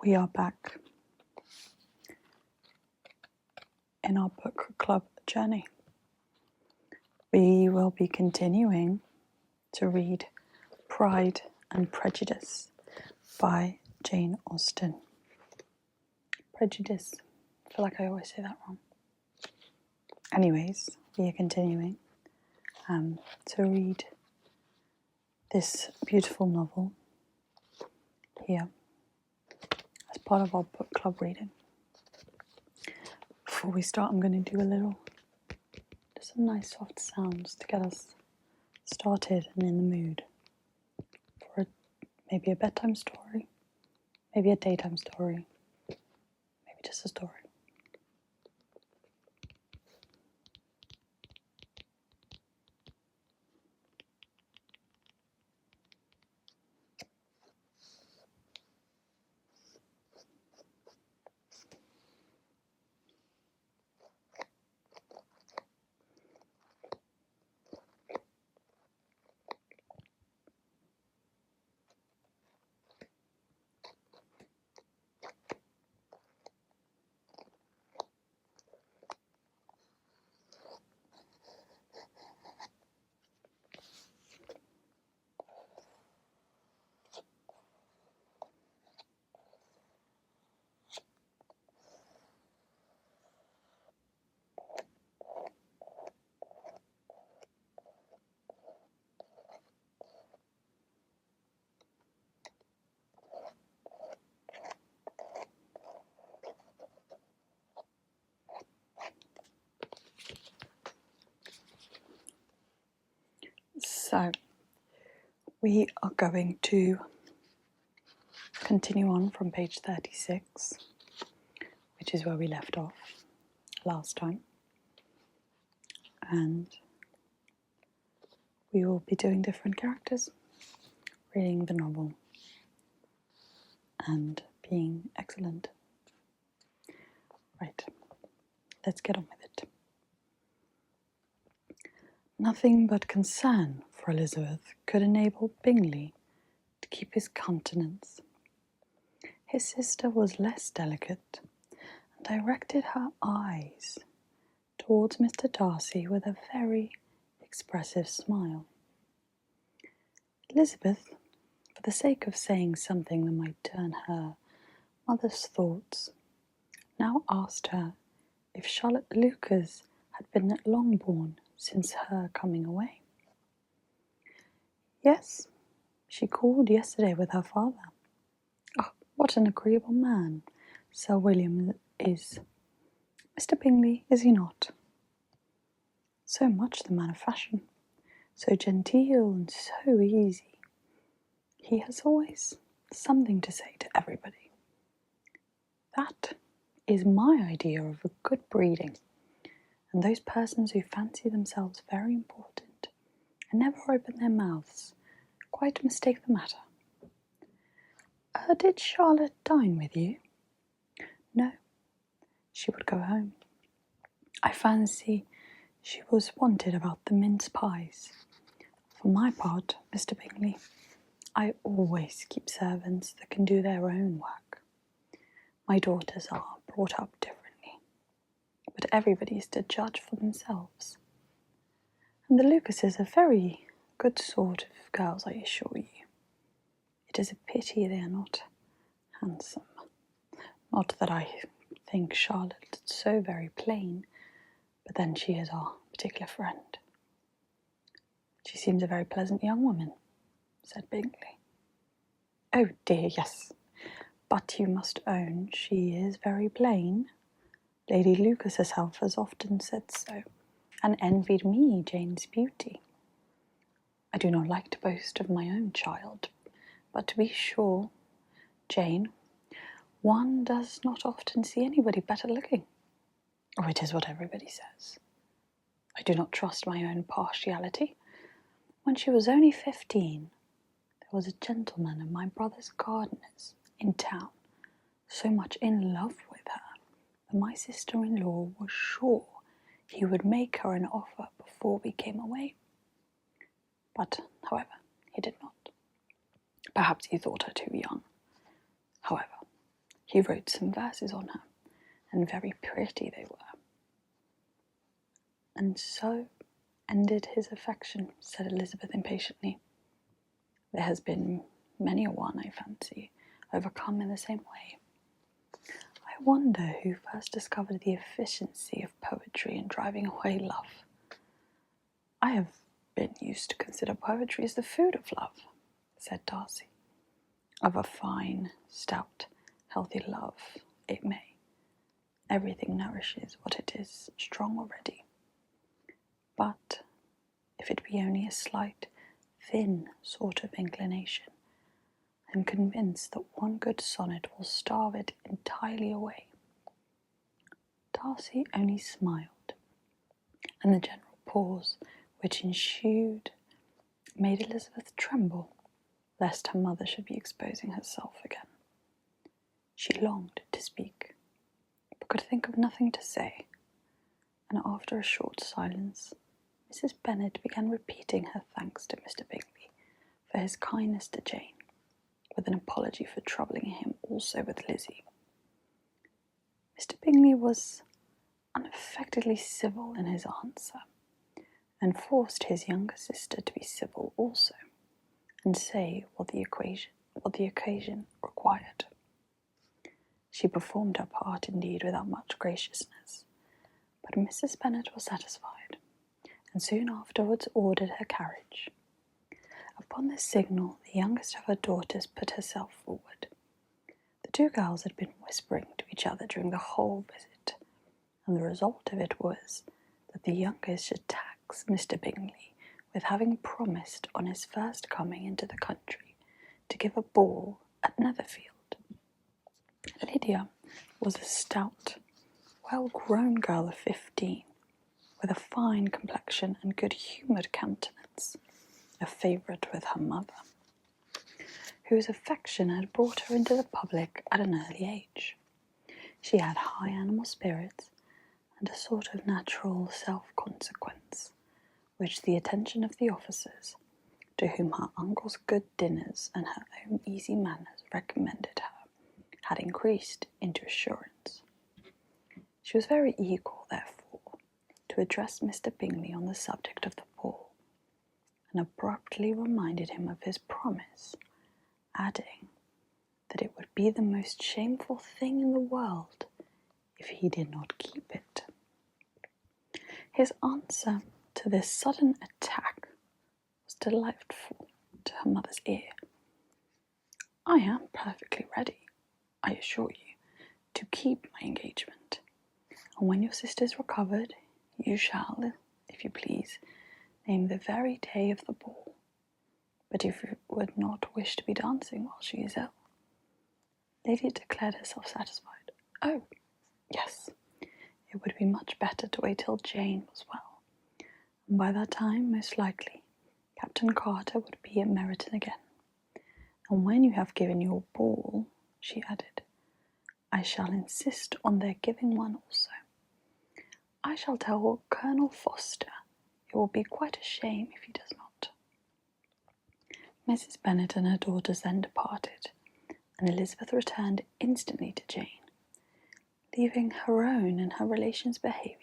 we are back in our book club journey. We will be continuing to read Pride and Prejudice by Jane Austen. Prejudice. I feel like I always say that wrong. Anyways, we are continuing to read this beautiful novel here as part of our book club reading. Before we start, I'm going to do just some nice soft sounds to get us started and in the mood for maybe a bedtime story, maybe a daytime story, maybe just a story. So, we are going to continue on from page 36, which is where we left off last time. And we will be doing different characters, reading the novel, and being excellent. Right, let's get on with it. Nothing but concern for Elizabeth could enable Bingley to keep his countenance. His sister was less delicate and directed her eyes towards Mr. Darcy with a very expressive smile. Elizabeth, for the sake of saying something that might turn her mother's thoughts, now asked her if Charlotte Lucas had been at Longbourn since her coming away. Yes, she called yesterday with her father. Oh, what an agreeable man Sir William is. Mr. Bingley, is he not? So much the man of fashion, so genteel and so easy. He has always something to say to everybody. That is my idea of a good breeding, and those persons who fancy themselves very important and never open their mouths quite mistake the matter. Did Charlotte dine with you? No, she would go home. I fancy she was wanted about the mince pies. For my part, Mr. Bingley, I always keep servants that can do their own work. My daughters are brought up differently, but everybody is to judge for themselves. And the Lucases are very good sort of girls, I assure you. It is a pity they are not handsome. Not that I think Charlotte so very plain, but then she is our particular friend. She seems a very pleasant young woman, said Bingley. Oh dear, yes, but you must own she is very plain. Lady Lucas herself has often said so, and envied me Jane's beauty. I do not like to boast of my own child, but to be sure, Jane, one does not often see anybody better looking. Oh, it is what everybody says. I do not trust my own partiality. When she was only 15, there was a gentleman of my brother's gardener's in town, so much in love with her that my sister-in-law was sure he would make her an offer before we came away. But, however, he did not. Perhaps he thought her too young. However, He wrote some verses on her, and very pretty they were. And so ended his affection, said Elizabeth impatiently. There has been many a one, I fancy, overcome in the same way. I wonder who first discovered the efficiency of poetry in driving away love. I have been used to consider poetry as the food of love, said Darcy. Of a fine, stout, healthy love, it may. Everything nourishes what it is strong already. But if it be only a slight, thin sort of inclination, I am convinced that one good sonnet will starve it entirely away. Darcy only smiled, and the general pause which ensued made Elizabeth tremble, lest her mother should be exposing herself again. She longed to speak, but could think of nothing to say, and after a short silence, Mrs. Bennet began repeating her thanks to Mr. Bingley for his kindness to Jane, with an apology for troubling him also with Lizzie. Mr. Bingley was unaffectedly civil in his answer, and forced his younger sister to be civil also, and say what the occasion required. She performed her part indeed without much graciousness, but Mrs. Bennet was satisfied, and soon afterwards ordered her carriage. Upon this signal, the youngest of her daughters put herself forward. The two girls had been whispering to each other during the whole visit, and the result of it was that the youngest should tax Mr. Bingley with having promised on his first coming into the country to give a ball at Netherfield. Lydia was a stout, well-grown girl of 15, with a fine complexion and good-humoured countenance, a favourite with her mother, whose affection had brought her into the public at an early age. She had high animal spirits and a sort of natural self-consequence, which the attention of the officers, to whom her uncle's good dinners and her own easy manners recommended her, had increased into assurance. She was very eager, therefore, to address Mr. Bingley on the subject of the ball, and abruptly reminded him of his promise, adding that it would be the most shameful thing in the world if he did not keep it. His answer to this sudden attack was delightful to her mother's ear. I am perfectly ready, I assure you, to keep my engagement, and when your sister is recovered, you shall, if you please, name the very day of the ball. But if you would not wish to be dancing while she is ill. Lydia declared herself satisfied. Oh, yes, it would be much better to wait till Jane was well, and by that time, most likely, Captain Carter would be at Meryton again. And when you have given your ball, she added, I shall insist on their giving one also. I shall tell Colonel Foster it will be quite a shame if he does not. Mrs. Bennet and her daughters then departed, and Elizabeth returned instantly to Jane, leaving her own and her relations' behaviour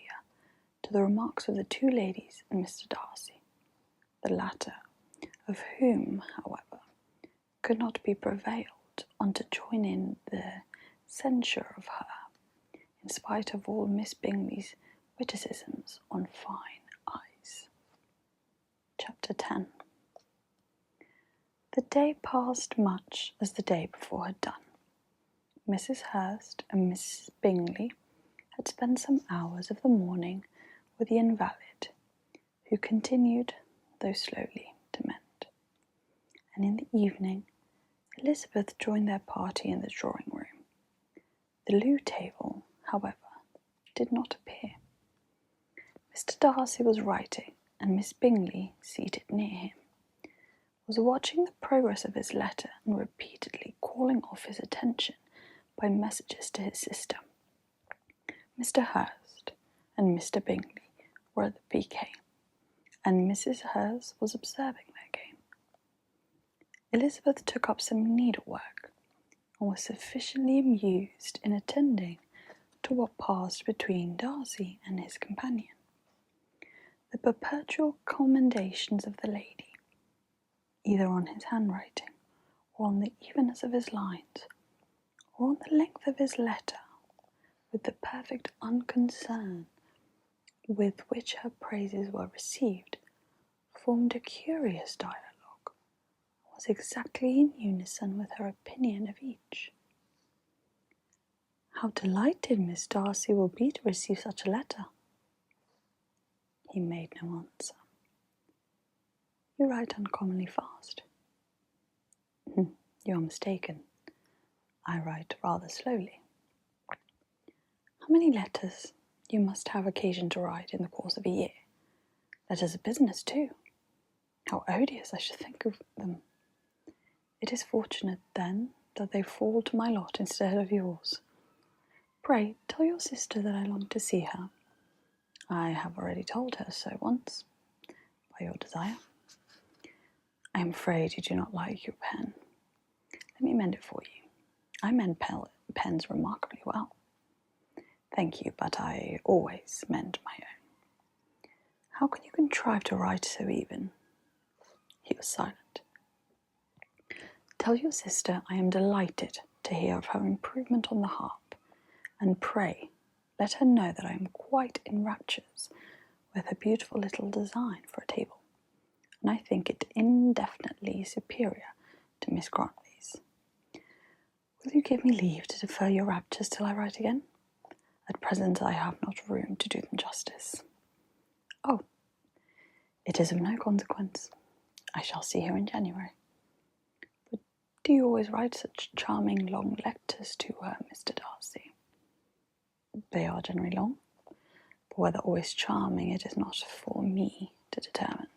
to the remarks of the two ladies and Mr. Darcy, the latter of whom, however, could not be prevailed on to join in the censure of her, in spite of all Miss Bingley's witticisms on fine eyes. Chapter 10. The day passed much as the day before had done. Mrs. Hurst and Miss Bingley had spent some hours of the morning with the invalid, who continued, though slowly, to mend. And in the evening, Elizabeth joined their party in the drawing-room. The loo table, however, did not appear. Mr. Darcy was writing, and Miss Bingley, seated near him, was watching the progress of his letter and repeatedly calling off his attention by messages to his sister. Mr. Hurst and Mr. Bingley were at the piquet, and Mrs. Hurst was observing their game. Elizabeth took up some needlework, and was sufficiently amused in attending to what passed between Darcy and his companion. The perpetual commendations of the lady, either on his handwriting, or on the evenness of his lines, or on the length of his letter, with the perfect unconcern with which her praises were received, formed a curious dialogue, was exactly in unison with her opinion of each. "How delighted Miss Darcy will be to receive such a letter." He made no answer. "You write uncommonly fast." "You are mistaken. I write rather slowly." "How many letters you must have occasion to write in the course of a year? Letters of business, too. How odious I should think of them. It is fortunate, then, that they fall to my lot instead of yours. Pray, tell your sister that I long to see her." "I have already told her so once, by your desire." "I am afraid you do not like your pen. Let me mend it for you. I mend pens remarkably well." "Thank you, but I always mend my own." "How can you contrive to write so even?" He was silent. "Tell your sister I am delighted to hear of her improvement on the harp, and pray let her know that I am quite in raptures with her beautiful little design for a table, and I think it indefinitely superior to Miss Grantley's. Will you give me leave to defer your raptures till I write again? At present I have not room to do them justice." "Oh, it is of no consequence. I shall see her in January. But do you always write such charming long letters to her, Mr. Darcy?" "They are generally long, but whether always charming it is not for me to determine.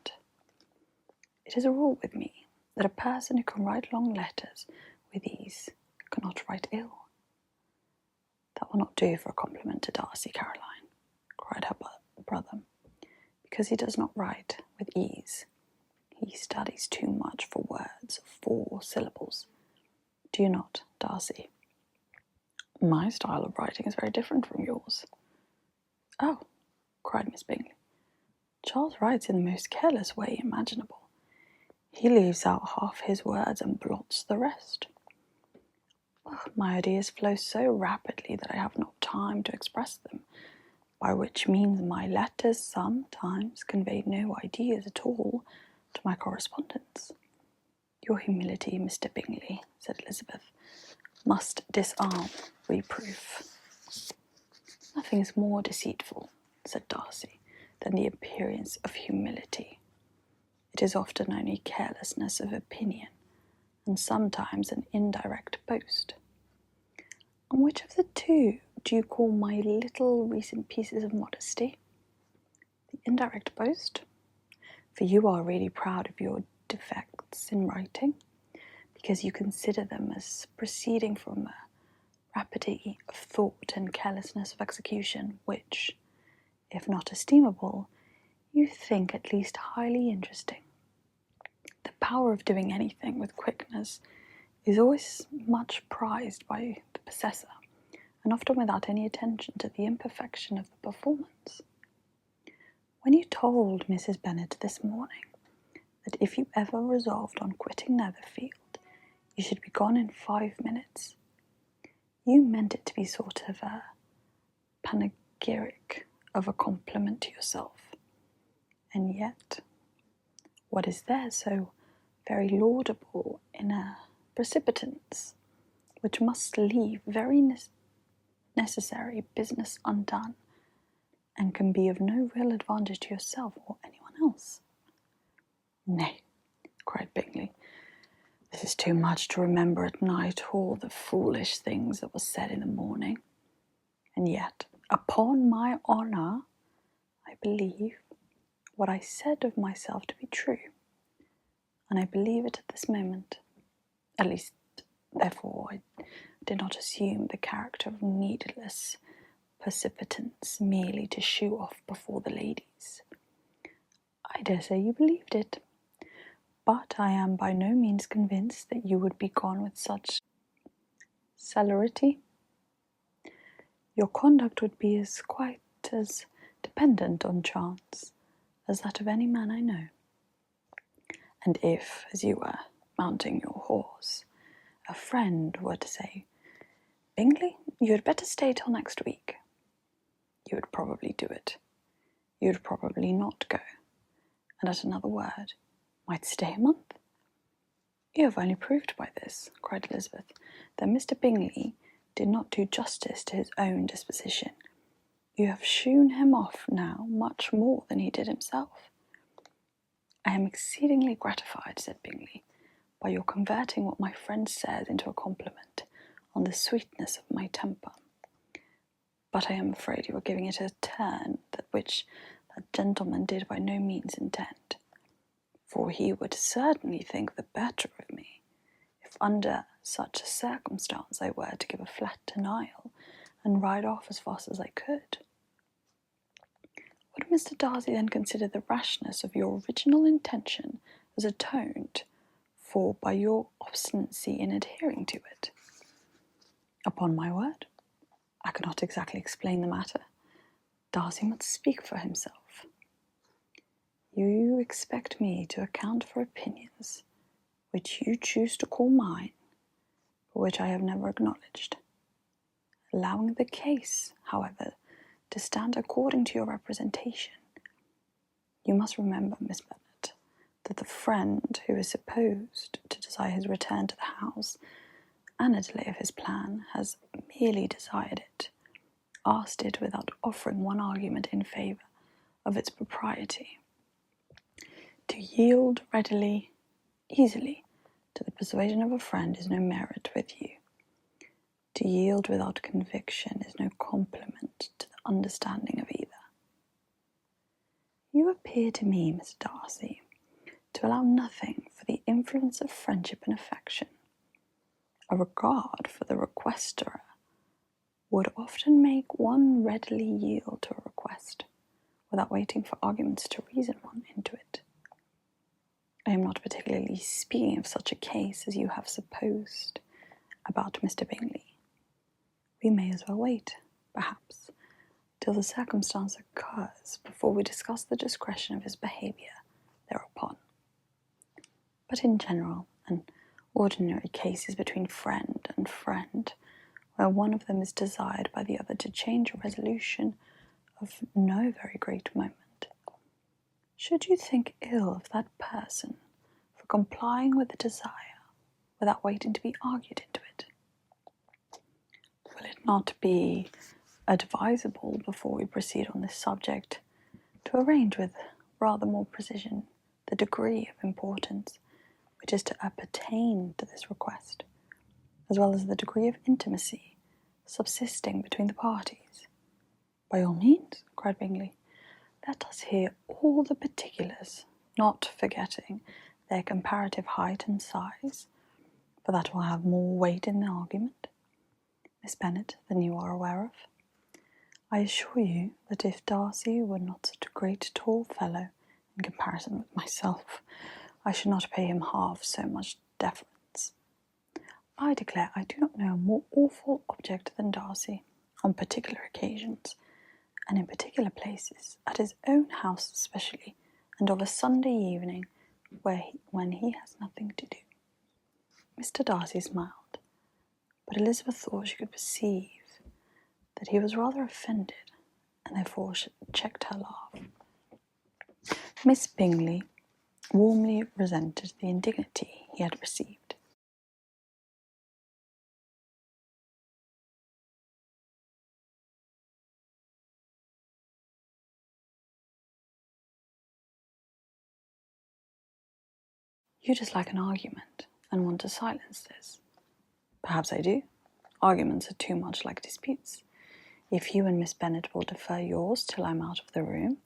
It is a rule with me that a person who can write long letters with ease cannot write ill." "That will not do for a compliment to Darcy, Caroline," cried her brother, "because he does not write with ease. He studies too much for words of 4 syllables. Do you not, Darcy?" "My style of writing is very different from yours." "Oh," cried Miss Bingley, "Charles writes in the most careless way imaginable. He leaves out half his words and blots the rest. My ideas flow so rapidly that I have not time to express them, by which means my letters sometimes convey no ideas at all to my correspondents." "Your humility, Mr. Bingley," said Elizabeth, "must disarm reproof." "Nothing is more deceitful," said Darcy, "than the appearance of humility. It is often only carelessness of opinion, and sometimes an indirect boast." "And which of the two do you call my little recent pieces of modesty?" "The indirect boast? For you are really proud of your defects in writing, because you consider them as proceeding from a rapidity of thought and carelessness of execution, which, if not estimable, you think at least highly interesting. The power of doing anything with quickness is always much prized by the possessor, and often without any attention to the imperfection of the performance. When you told Mrs. Bennet this morning that if you ever resolved on quitting Netherfield, you should be gone in 5 minutes, you meant it to be sort of a panegyric of a compliment to yourself. And yet, what is there so very laudable in a precipitance which must leave very necessary business undone, and can be of no real advantage to yourself or anyone else?" "Nay," cried Bingley, "this is too much to remember at night all the foolish things that were said in the morning. And yet, upon my honour, I believe what I said of myself to be true, and I believe it at this moment. At least, therefore, I did not assume the character of needless precipitance merely to shew off before the ladies. I dare say you believed it, but I am by no means convinced that you would be gone with such celerity. Your conduct would be quite as dependent on chance as that of any man I know. And if, as you were mounting your horse, a friend were to say, "Bingley, you had better stay till next week," you would probably do it. You would probably not go, and at another word, might stay a month. "You have only proved by this," cried Elizabeth, "that Mr. Bingley did not do justice to his own disposition. You have shewn him off now much more than he did himself." "I am exceedingly gratified," said Bingley, "by your converting what my friend says into a compliment on the sweetness of my temper. But I am afraid you are giving it a turn which that gentleman did by no means intend, for he would certainly think the better of me if under such a circumstance I were to give a flat denial and ride off as fast as I could. Would Mr. Darcy then consider the rashness of your original intention as atoned for by your obstinacy in adhering to it?" "Upon my word, I cannot exactly explain the matter. Darcy must speak for himself." "You expect me to account for opinions which you choose to call mine, but which I have never acknowledged. Allowing the case, however, to stand according to your representation, you must remember, Miss Bennet, that the friend who is supposed to desire his return to the house and a delay of his plan has merely desired it, asked it without offering one argument in favour of its propriety. To yield readily, easily, to the persuasion of a friend is no merit with you. To yield without conviction is no compliment to the understanding of either. You appear to me, Miss Darcy, to allow nothing for the influence of friendship and affection. A regard for the requesterer would often make one readily yield to a request, without waiting for arguments to reason one into it. I am not particularly speaking of such a case as you have supposed about Mr. Bingley. We may as well wait, perhaps, till the circumstance occurs before we discuss the discretion of his behaviour thereupon. But in general, an ordinary case is between friend and friend, where one of them is desired by the other to change a resolution of no very great moment. Should you think ill of that person for complying with the desire without waiting to be argued into it? Will it not be advisable, before we proceed on this subject, to arrange with rather more precision the degree of importance which is to appertain to this request, as well as the degree of intimacy subsisting between the parties? "By all means," cried Bingley. "Let us hear all the particulars, not forgetting their comparative height and size, for that will have more weight in the argument, Miss Bennet, than you are aware of. I assure you that if Darcy were not such a great tall fellow in comparison with myself, I should not pay him half so much deference. I declare I do not know a more awful object than Darcy, on particular occasions, and in particular places, at his own house especially, and of a Sunday evening, when he has nothing to do." Mr. Darcy smiled, but Elizabeth thought she could perceive that he was rather offended, and therefore checked her laugh. Miss Bingley warmly resented the indignity he had received. "You dislike an argument, and want to silence this." "Perhaps I do. Arguments are too much like disputes. If you and Miss Bennet will defer yours till I'm out of the room,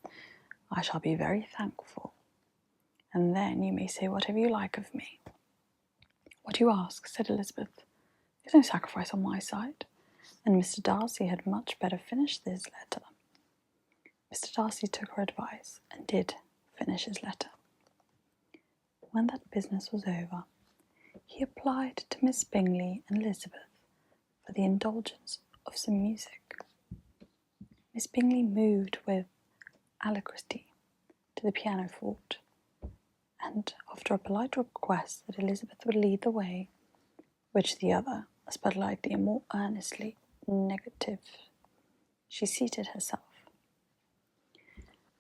I shall be very thankful, and then you may say whatever you like of me." "What you ask," said Elizabeth, "is no sacrifice on my side, and Mr. Darcy had much better finish this letter." Mr. Darcy took her advice, and did finish his letter. When that business was over, he applied to Miss Bingley and Elizabeth for the indulgence of some music. Miss Bingley moved with alacrity to the pianoforte, and after a polite request that Elizabeth would lead the way, which the other, as politely and more earnestly, negative, she seated herself.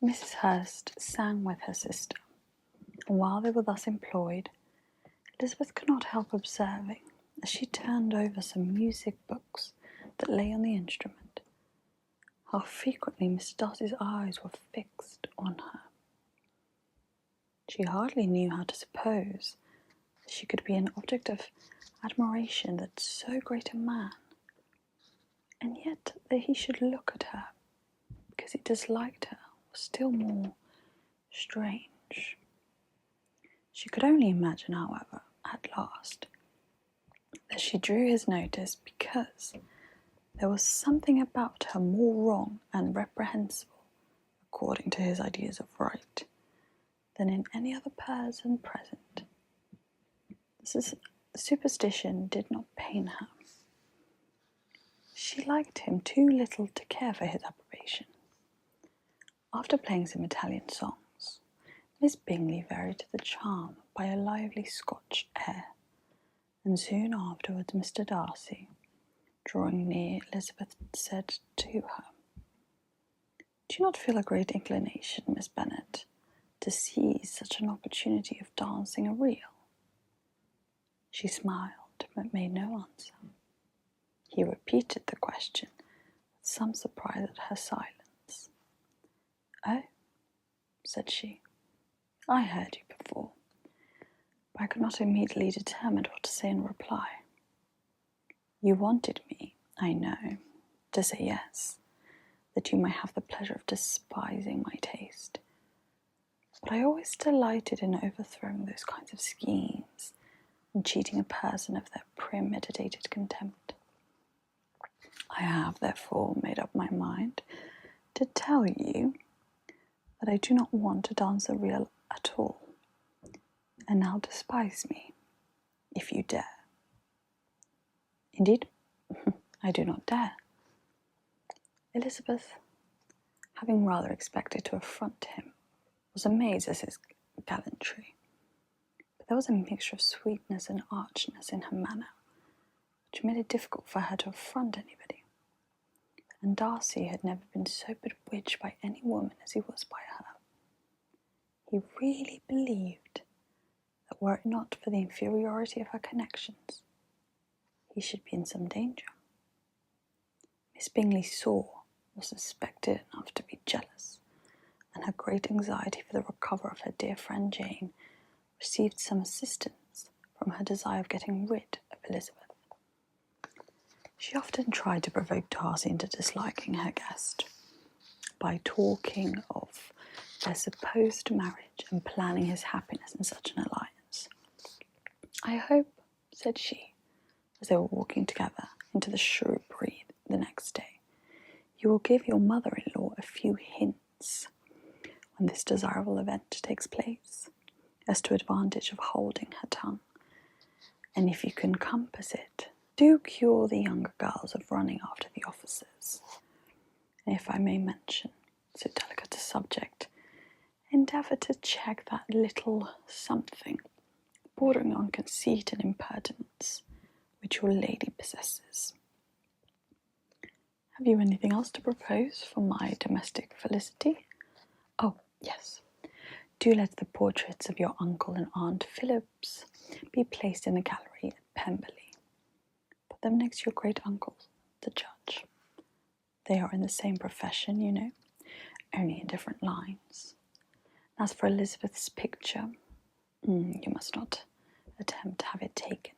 Mrs. Hurst sang with her sister, and while they were thus employed, Elizabeth could not help observing, as she turned over some music books that lay on the instrument, how frequently Mr. Darcy's eyes were fixed on her. She hardly knew how to suppose that she could be an object of admiration that so great a man, and yet that he should look at her because he disliked her, was still more strange. She could only imagine, however, at last, that she drew his notice because there was something about her more wrong and reprehensible, according to his ideas of right, than in any other person present. This superstition did not pain her. She liked him too little to care for his approbation. After playing some Italian songs, Miss Bingley varied the charm by a lively Scotch air, and soon afterwards Mr. Darcy, drawing near, Elizabeth said to her, "Do you not feel a great inclination, Miss Bennet, to seize such an opportunity of dancing a reel?" She smiled, but made no answer. He repeated the question, with some surprise at her silence. "Oh," said she, "I heard you before, but I could not immediately determine what to say in reply. You wanted me, I know, to say yes, that you might have the pleasure of despising my taste. But I always delighted in overthrowing those kinds of schemes and cheating a person of their premeditated contempt. I have, therefore, made up my mind to tell you that I do not want to dance a reel at all, and now despise me, if you dare." "Indeed, I do not dare." Elizabeth, having rather expected to affront him, was amazed at his gallantry, but there was a mixture of sweetness and archness in her manner, which made it difficult for her to affront anybody, and Darcy had never been so bewitched by any woman as he was by her. He really believed that were it not for the inferiority of her connections, he should be in some danger. Miss Bingley saw or suspected enough to be jealous, and her great anxiety for the recovery of her dear friend Jane received some assistance from her desire of getting rid of Elizabeth. She often tried to provoke Darcy into disliking her guest by talking of their supposed marriage and planning his happiness in such an alliance. "I hope," said she, as they were walking together into the shrubbery the next day, "you will give your mother-in-law a few hints, when this desirable event takes place, as to advantage of holding her tongue, and if you can compass it, do cure the younger girls of running after the officers. And if I may mention so delicate a subject, endeavour to check that little something, bordering on conceit and impertinence, which your lady possesses. Have you anything else to propose for my domestic felicity? Oh, yes. Do let the portraits of your uncle and aunt Phillips be placed in the gallery at Pemberley. Put them next to your great uncle, the judge. They are in the same profession, you know, only in different lines. As for Elizabeth's picture, you must not attempt to have it taken,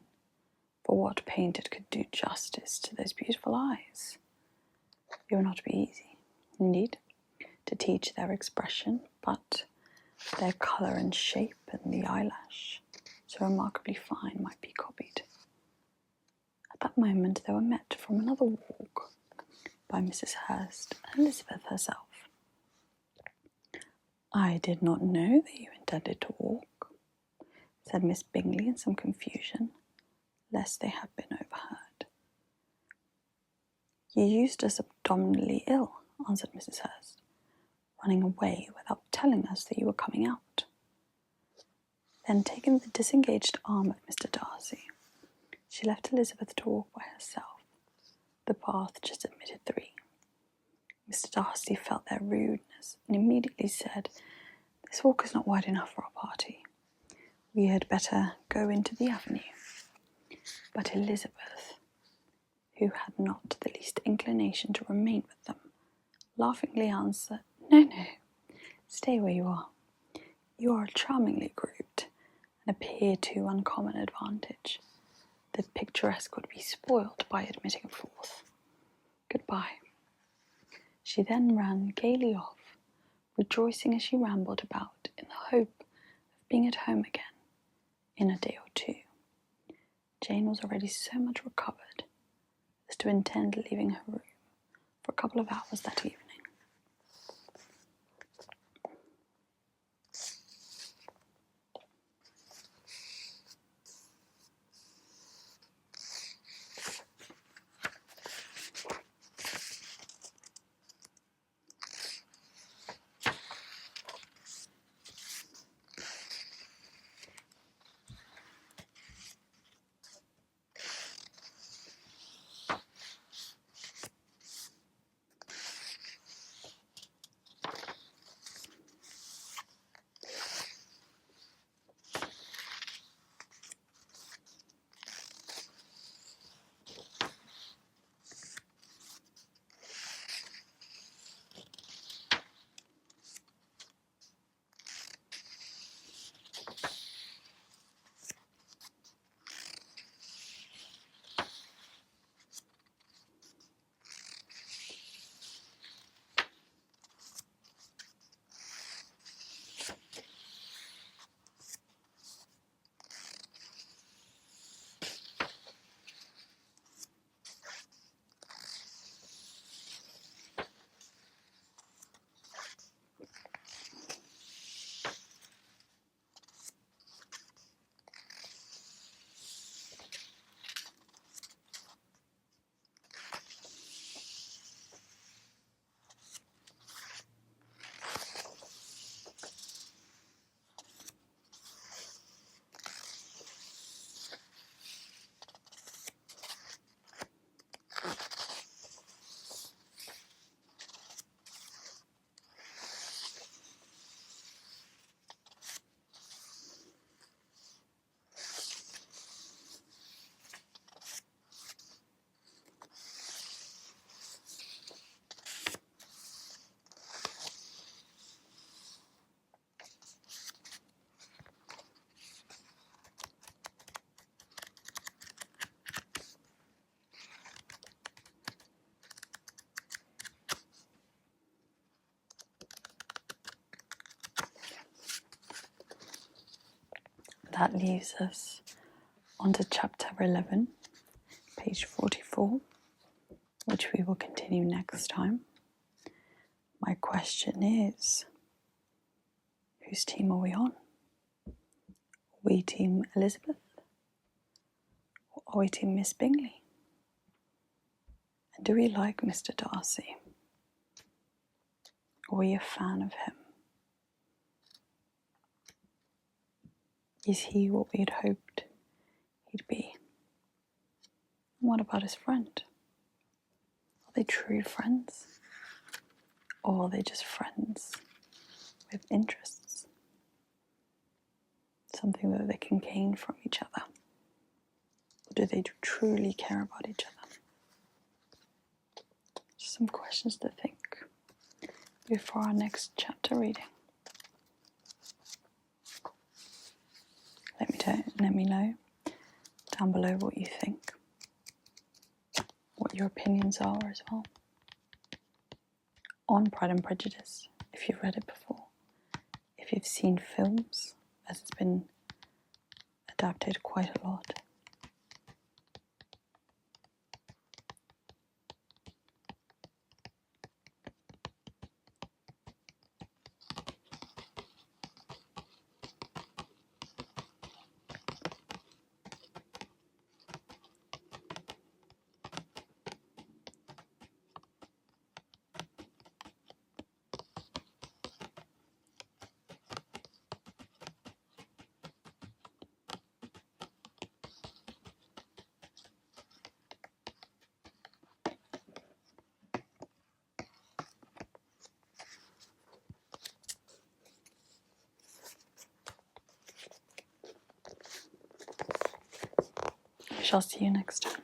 for what painter could do justice to those beautiful eyes? It will not be easy, indeed, to teach their expression, but their colour and shape and the eyelash, so remarkably fine, might be copied." At that moment they were met from another walk by Mrs. Hurst and Elizabeth herself. "I did not know that you intended to walk," said Miss Bingley in some confusion, lest they had been overheard. You used us abdominally ill, answered Mrs. Hurst, running away without telling us that you were coming out. Then, taking the disengaged arm of Mr. Darcy, she left Elizabeth to walk by herself. The path just admitted 3. Mr. Darcy felt their rudeness and immediately said, "This walk is not wide enough for our party. We had better go into the avenue." But Elizabeth, who had not the least inclination to remain with them, laughingly answered, "No, no, stay where you are. You are charmingly grouped, and appear to uncommon advantage. The picturesque would be spoiled by admitting a 4th. Goodbye." She then ran gaily off, rejoicing as she rambled about in the hope of being at home again in a day or 2. Jane was already so much recovered as to intend leaving her room for a couple of hours that evening. That leaves us onto chapter 11, page 44, which we will continue next time. My question is, whose team are we on? Are we team Elizabeth? Or are we team Miss Bingley? And do we like Mr. Darcy? Are we a fan of him? Is he what we had hoped he'd be? And what about his friend? Are they true friends? Or are they just friends with interests? Something that they can gain from each other? Or do they truly care about each other? Just some questions to think before our next chapter reading. Let me know down below what you think, what your opinions are as well on Pride and Prejudice, if you've read it before, if you've seen films, as it's been adapted quite a lot. shall see you next time.